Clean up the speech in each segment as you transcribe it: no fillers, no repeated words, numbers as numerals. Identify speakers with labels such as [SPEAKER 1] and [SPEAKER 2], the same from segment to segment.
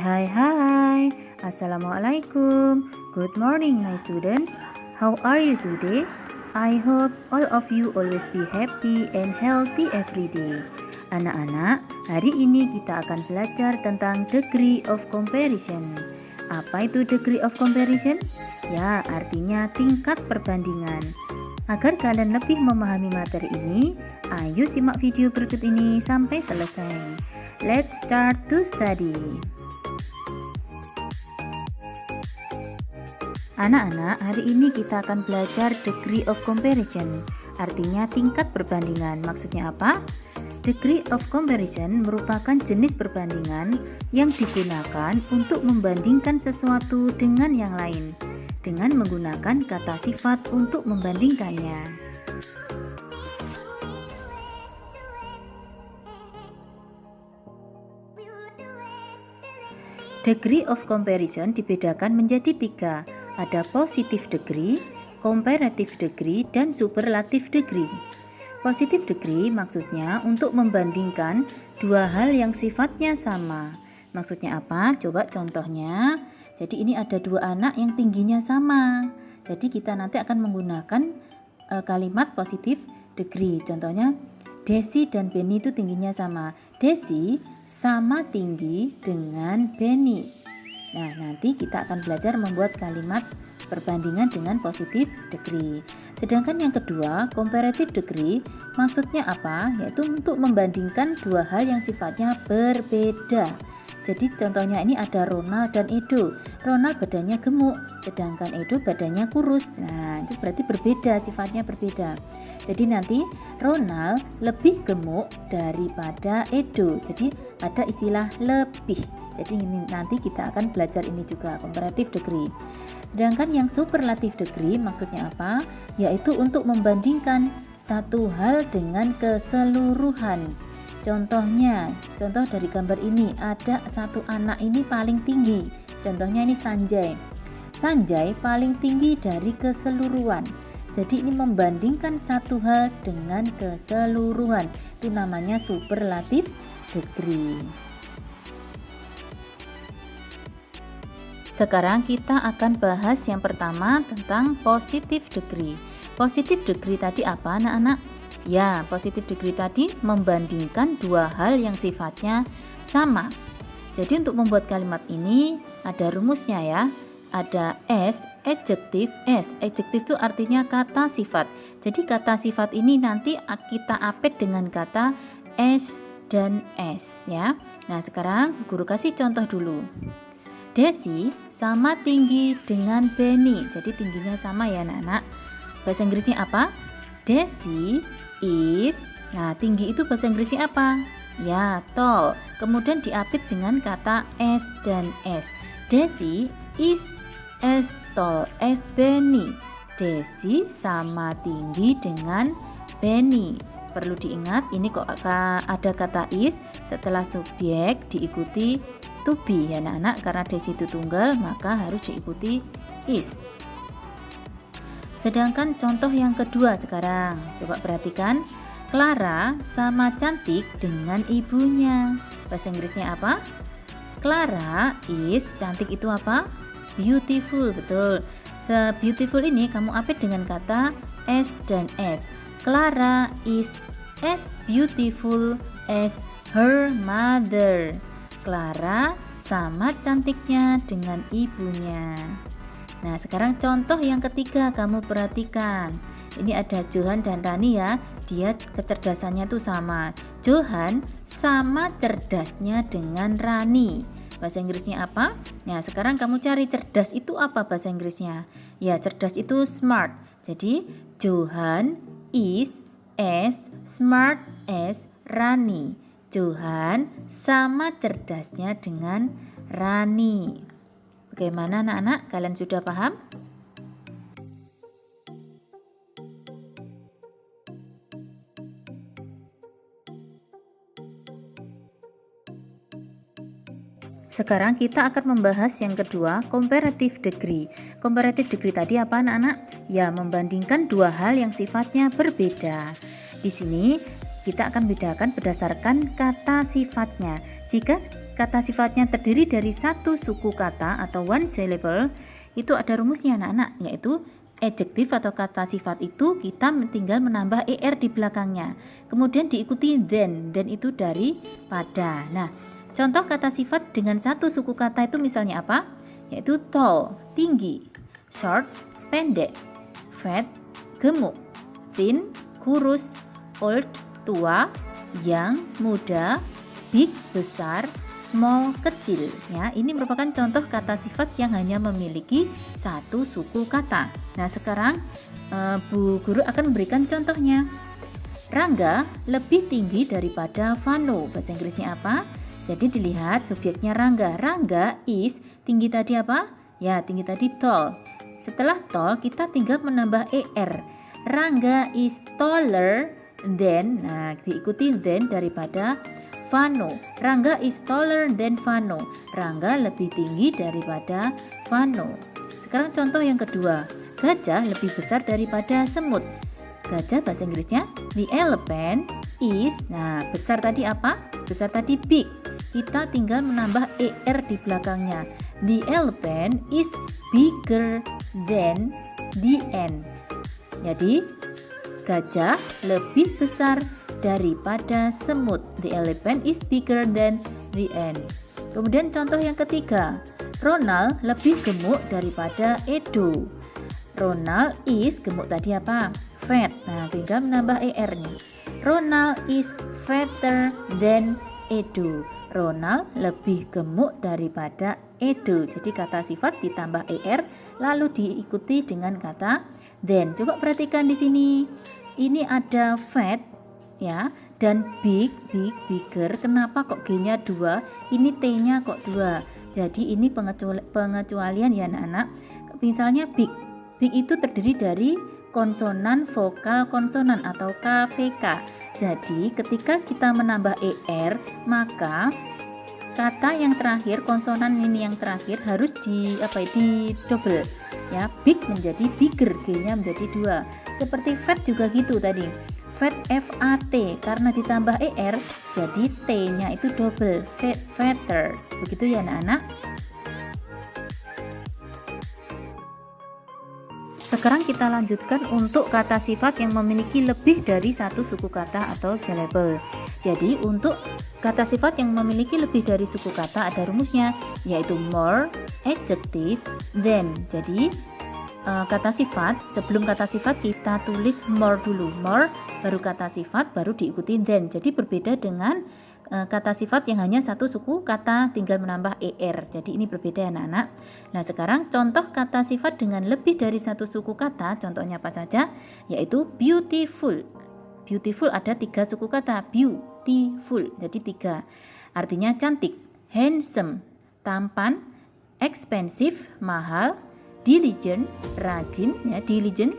[SPEAKER 1] Hai. Assalamualaikum. Good morning my students. How are you today? I hope all of you always be happy and healthy every day. Anak-anak, hari ini kita akan belajar tentang degree of comparison. Apa itu degree of comparison? Ya, artinya tingkat perbandingan. Agar kalian lebih memahami materi ini, ayo simak video berikut ini sampai selesai. Let's start to study. Anak-anak, hari ini kita akan belajar degree of comparison. Artinya tingkat perbandingan. Maksudnya apa? Degree of comparison merupakan jenis perbandingan yang digunakan untuk membandingkan sesuatu dengan yang lain dengan menggunakan kata sifat untuk membandingkannya. Degree of comparison dibedakan menjadi 3. Ada positive degree, comparative degree, dan superlative degree. Positive degree maksudnya untuk membandingkan dua hal yang sifatnya sama. Maksudnya apa? Coba contohnya. Jadi ini ada dua anak yang tingginya sama. Jadi kita nanti akan menggunakan kalimat positive degree. Contohnya, Desi dan Benny itu tingginya sama. Desi sama tinggi dengan Benny. Nah, nanti kita akan belajar membuat kalimat perbandingan dengan positive degree. Sedangkan yang kedua, comparative degree, maksudnya apa? Yaitu untuk membandingkan dua hal yang sifatnya berbeda. Jadi contohnya ini ada Ronald dan Edo. Ronald badannya gemuk, sedangkan Edo badannya kurus. Nah, itu berarti berbeda, sifatnya berbeda. Jadi nanti Ronald lebih gemuk daripada Edo. Jadi ada istilah lebih. Jadi ini nanti kita akan belajar ini juga, comparative degree. Sedangkan yang superlative degree maksudnya apa? Yaitu untuk membandingkan satu hal dengan keseluruhan. Contohnya, contoh dari gambar ini ada satu anak ini paling tinggi. Contohnya ini Sanjay. Sanjay paling tinggi dari keseluruhan. Jadi ini membandingkan satu hal dengan keseluruhan. Itu namanya superlative degree. Sekarang kita akan bahas yang pertama tentang positive degree. Positive degree tadi apa anak-anak? Ya, positive degree tadi membandingkan dua hal yang sifatnya sama. Jadi untuk membuat kalimat ini ada rumusnya ya. Ada S, adjektif S. Adjektif itu artinya kata sifat. Jadi kata sifat ini nanti kita append dengan kata S dan S ya. Nah, sekarang guru kasih contoh dulu. Desi sama tinggi dengan Benny. Jadi tingginya sama ya anak-anak. Bahasa Inggrisnya apa? Desi is. Nah, tinggi itu bahasa Inggrisnya apa? Ya, tall. Kemudian diapit dengan kata S dan S. Desi is as tall as Benny. Desi sama tinggi dengan Benny. Perlu diingat, ini kok ada kata is setelah subjek diikuti to be ya anak-anak. Karena Desi itu tunggal, maka harus diikuti is. Sedangkan contoh yang kedua sekarang, coba perhatikan. Clara sama cantik dengan ibunya. Bahasa Inggrisnya apa? Clara is, cantik itu apa? Beautiful, betul. Beautiful ini kamu append dengan kata S dan S. Clara is as beautiful as her mother. Clara sama cantiknya dengan ibunya. Nah, sekarang contoh yang ketiga kamu perhatikan. Ini ada Johan dan Rani ya. Dia kecerdasannya tuh sama. Johan sama cerdasnya dengan Rani. Bahasa Inggrisnya apa? Nah, sekarang kamu cari cerdas itu apa bahasa Inggrisnya? Ya, cerdas itu smart. Jadi, Johan is as smart as Rani. Johan sama cerdasnya dengan Rani. Bagaimana anak-anak? Kalian sudah paham? Sekarang kita akan membahas yang kedua, comparative degree. Comparative degree tadi apa anak-anak? Ya, membandingkan dua hal yang sifatnya berbeda. Di sini kita akan bedakan berdasarkan kata sifatnya. Jika kata sifatnya terdiri dari satu suku kata atau one syllable, itu ada rumusnya anak-anak, yaitu adjektif atau kata sifat itu kita tinggal menambah er di belakangnya. Kemudian diikuti then itu dari pada. Nah, contoh kata sifat dengan satu suku kata itu misalnya apa? Yaitu tall, tinggi, short, pendek, fat, gemuk, thin, kurus, old, tua, young, muda, big, besar, small, kecil. Ya, ini merupakan contoh kata sifat yang hanya memiliki satu suku kata. Nah, sekarang Bu Guru akan memberikan contohnya. Rangga lebih tinggi daripada Vano. Bahasa Inggrisnya apa? Jadi dilihat subjeknya Rangga. Rangga is, tinggi tadi apa? Ya, tinggi tadi tall. Setelah tall kita tinggal menambah er. Rangga is taller than, nah diikuti than daripada Vano. Rangga is taller than Vano. Rangga lebih tinggi daripada Vano. Sekarang contoh yang kedua. Gajah lebih besar daripada semut. Gajah bahasa Inggrisnya the elephant is, nah besar tadi apa? Besar tadi big. Kita tinggal menambah er di belakangnya. The elephant is bigger than the ant. Jadi gajah lebih besar daripada semut. The elephant is bigger than the ant. Kemudian contoh yang ketiga. Ronald lebih gemuk daripada Edo. Ronald is, gemuk tadi apa? Fat. Nah, tinggal menambah er-nya. Ronald is fatter than Edo. Ronald lebih gemuk daripada Edo. Jadi kata sifat ditambah er lalu diikuti dengan kata then. Coba perhatikan di sini. Ini ada fat ya dan big, bigger. Kenapa kok G-nya 2? Ini T-nya kok 2. Jadi ini pengecualian ya anak-anak. Misalnya big. Big itu terdiri dari konsonan, vokal, konsonan atau KVK. Jadi ketika kita menambah er, maka kata yang terakhir, konsonan ini yang terakhir harus di double ya. Big menjadi bigger, G-nya menjadi 2. Seperti fat juga gitu tadi. Fat FAT karena ditambah er jadi T-nya itu double, fatter. Begitu ya anak-anak. Sekarang kita lanjutkan untuk kata sifat yang memiliki lebih dari satu suku kata atau syllable. Jadi untuk kata sifat yang memiliki lebih dari suku kata ada rumusnya, yaitu more, adjective, than. Jadi kata sifat, sebelum kata sifat kita tulis more dulu. More, baru kata sifat, baru diikuti than. Jadi berbeda dengan kata sifat yang hanya satu suku kata tinggal menambah er. Jadi ini berbeda ya anak-anak. Nah sekarang contoh kata sifat dengan lebih dari satu suku kata, contohnya apa saja? Yaitu beautiful. Beautiful ada 3 suku kata. Beautiful, jadi 3. Artinya cantik. Handsome, tampan. Expensive, mahal. Diligent, rajin ya, diligent.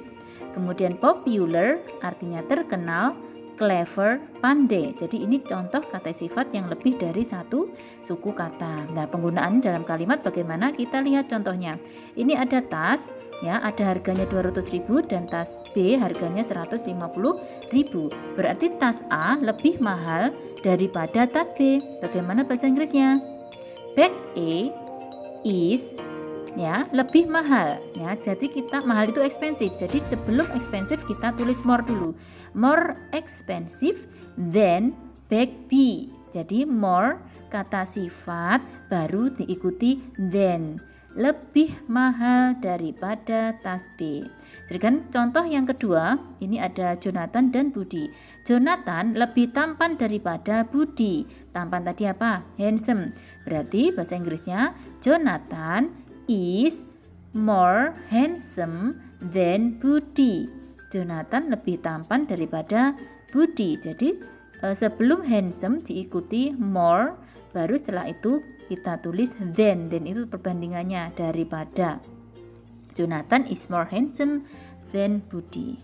[SPEAKER 1] Kemudian popular, artinya terkenal. Clever, pandai. Jadi ini contoh kata sifat yang lebih dari satu suku kata. Nah, penggunaannya dalam kalimat bagaimana? Kita lihat contohnya. Ini ada tas, ya, ada harganya 200.000 dan tas B harganya 150.000. Berarti tas A lebih mahal daripada tas B. Bagaimana bahasa Inggrisnya? Bag A is ya lebih mahal ya. Jadi kita mahal itu expensive. Jadi sebelum expensive kita tulis more dulu. More expensive than bag B. Jadi more kata sifat baru diikuti than. Lebih mahal daripada tas B. Jadi kan contoh yang kedua, ini ada Jonathan dan Budi. Jonathan lebih tampan daripada Budi. Tampan tadi apa? Handsome. Berarti bahasa Inggrisnya Jonathan is more handsome than Budi. Jonathan lebih tampan daripada Budi. Jadi sebelum handsome diikuti more, baru setelah itu kita tulis than itu perbandingannya daripada. Jonathan is more handsome than Budi.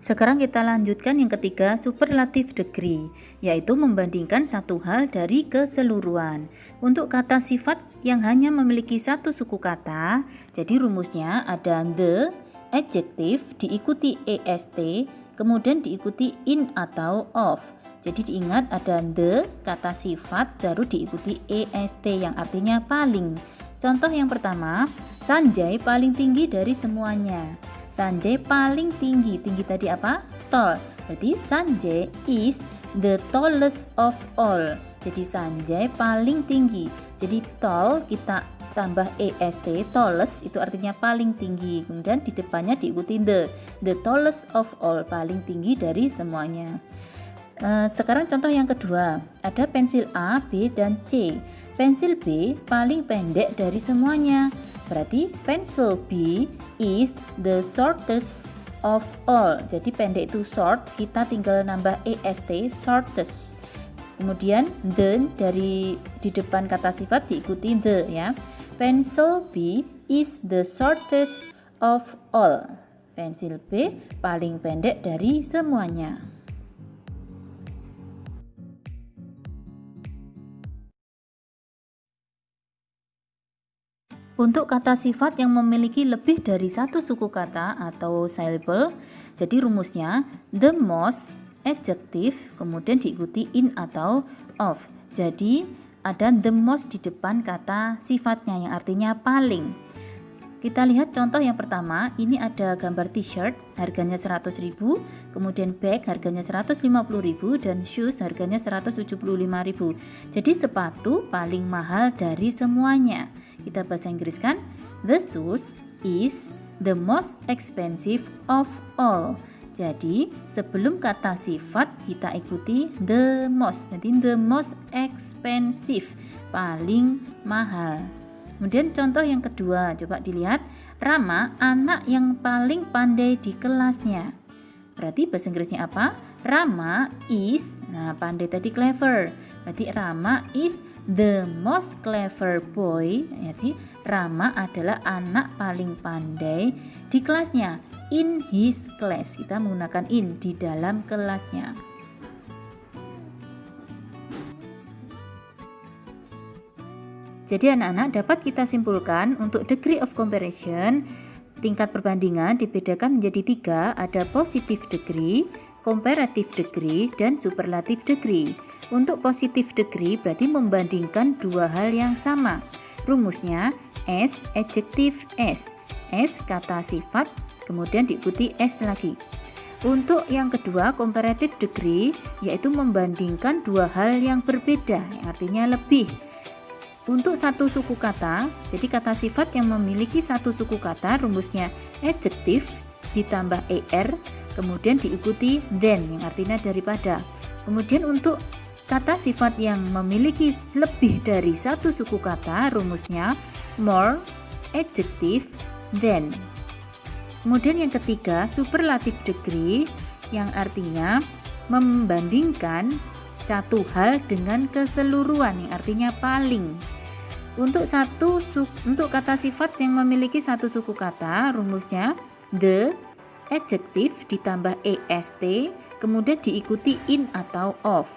[SPEAKER 1] Sekarang kita lanjutkan yang ketiga, superlative degree, yaitu membandingkan satu hal dari keseluruhan. Untuk kata sifat yang hanya memiliki satu suku kata, jadi rumusnya ada the, adjective, diikuti est, kemudian diikuti in atau of. Jadi diingat ada the, kata sifat, baru diikuti est yang artinya paling. Contoh yang pertama, Sanjay paling tinggi dari semuanya. Sanjay paling tinggi, tinggi tadi apa? Tall. Berarti Sanjay is the tallest of all. Jadi Sanjay paling tinggi. Jadi tall kita tambah est, tallest itu artinya paling tinggi. Kemudian di depannya diikuti the tallest of all, paling tinggi dari semuanya. Sekarang contoh yang kedua, ada pensil A, B, dan C. Pensil B paling pendek dari semuanya. Berarti pencil B is the shortest of all. Jadi pendek itu short, kita tinggal nambah est, shortest. Kemudian the dari di depan kata sifat diikuti the ya. Pencil B is the shortest of all. Pensil B paling pendek dari semuanya. Untuk kata sifat yang memiliki lebih dari satu suku kata atau syllable, jadi rumusnya the most, adjective, kemudian diikuti in atau of. Jadi ada the most di depan kata sifatnya yang artinya paling. Kita lihat contoh yang pertama, ini ada gambar t-shirt harganya 100.000, kemudian bag harganya 150.000 dan shoes harganya 175.000. Jadi sepatu paling mahal dari semuanya. Kita bahasa Inggris kan? The shoes is the most expensive of all. Jadi sebelum kata sifat kita ikuti the most. Jadi the most expensive, paling mahal. Kemudian contoh yang kedua, coba dilihat. Rama anak yang paling pandai di kelasnya. Berarti bahasa Inggrisnya apa? Rama is, nah pandai tadi clever. Berarti Rama is the most clever boy. Jadi Rama adalah anak paling pandai di kelasnya. In his class, kita menggunakan in, di dalam kelasnya. Jadi anak-anak dapat kita simpulkan untuk degree of comparison, tingkat perbandingan dibedakan menjadi 3, ada positive degree, comparative degree, dan superlative degree. Untuk positive degree berarti membandingkan dua hal yang sama. Rumusnya S, adjective S kata sifat, kemudian diikuti S lagi. Untuk yang kedua, comparative degree, yaitu membandingkan dua hal yang berbeda, yang artinya lebih. Untuk satu suku kata, jadi kata sifat yang memiliki satu suku kata, rumusnya adjective ditambah er, kemudian diikuti than, yang artinya daripada. Kemudian untuk kata sifat yang memiliki lebih dari satu suku kata, rumusnya more, adjective, than. Kemudian yang ketiga, superlative degree, yang artinya membandingkan satu hal dengan keseluruhan, yang artinya paling. Untuk kata sifat yang memiliki satu suku kata, rumusnya the, adjective ditambah est, kemudian diikuti in atau of.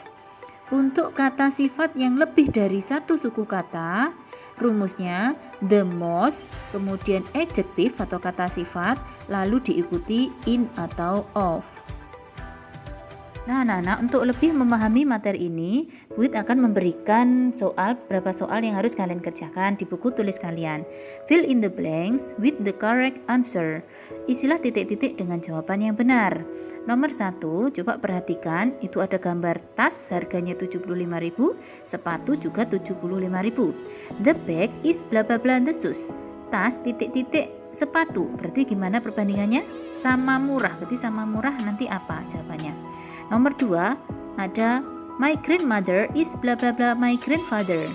[SPEAKER 1] Untuk kata sifat yang lebih dari satu suku kata, rumusnya the most, kemudian adjective atau kata sifat, lalu diikuti in atau of. Nah anak-anak, untuk lebih memahami materi ini, Bu akan memberikan beberapa soal yang harus kalian kerjakan di buku tulis kalian. Fill in the blanks with the correct answer. Isilah titik-titik dengan jawaban yang benar. Nomor 1, coba perhatikan, itu ada gambar tas harganya 75.000, sepatu juga 75.000. The bag is bla bla bla the shoes. Tas titik-titik sepatu. Berarti gimana perbandingannya? Sama murah. Berarti sama murah nanti apa jawabannya? Nomor 2, ada my grandmother is bla bla bla my grandfather.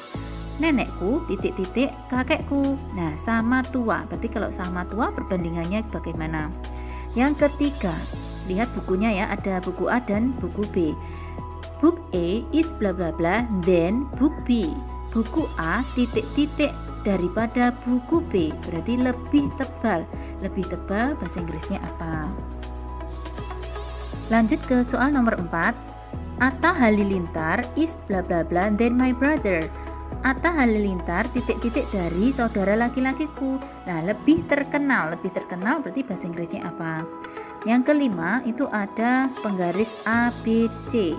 [SPEAKER 1] Nenekku titik-titik kakekku. Nah, sama tua. Berarti kalau sama tua perbandingannya bagaimana? Yang ketiga, lihat bukunya ya, ada buku A dan buku B. Book A is bla bla bla then book B. Buku A titik-titik daripada buku B. Berarti lebih tebal. Lebih tebal bahasa Inggrisnya apa? Lanjut ke soal nomor 4. Atta Halilintar is bla bla bla then my brother. Atta Halilintar titik-titik dari saudara laki-lakiku. Nah, lebih terkenal berarti bahasa Inggrisnya apa? Yang kelima itu ada penggaris A, B, C.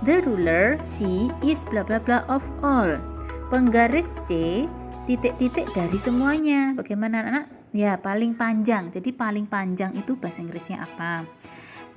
[SPEAKER 1] The ruler C is bla bla bla of all. Penggaris C titik-titik dari semuanya. Bagaimana anak-anak? Ya, paling panjang. Jadi paling panjang itu bahasa Inggrisnya apa?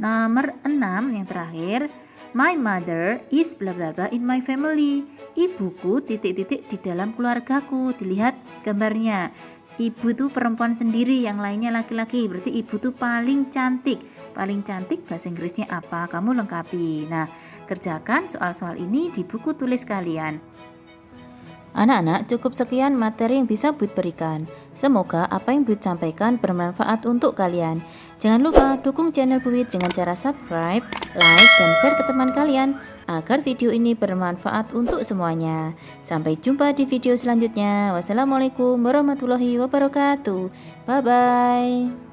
[SPEAKER 1] Nomor 6 yang terakhir, my mother is bla bla bla in my family. Ibuku titik-titik di dalam keluargaku. Dilihat gambarnya. Ibu tuh perempuan sendiri, yang lainnya laki-laki. Berarti ibu tuh paling cantik. Paling cantik bahasa Inggrisnya apa? Kamu lengkapi. Nah, kerjakan soal-soal ini di buku tulis kalian. Anak-anak, cukup sekian materi yang bisa Bud berikan. Semoga apa yang Bud sampaikan bermanfaat untuk kalian. Jangan lupa dukung channel Bud dengan cara subscribe, like, dan share ke teman kalian agar video ini bermanfaat untuk semuanya. Sampai jumpa di video selanjutnya. Wassalamualaikum warahmatullahi wabarakatuh. Bye-bye.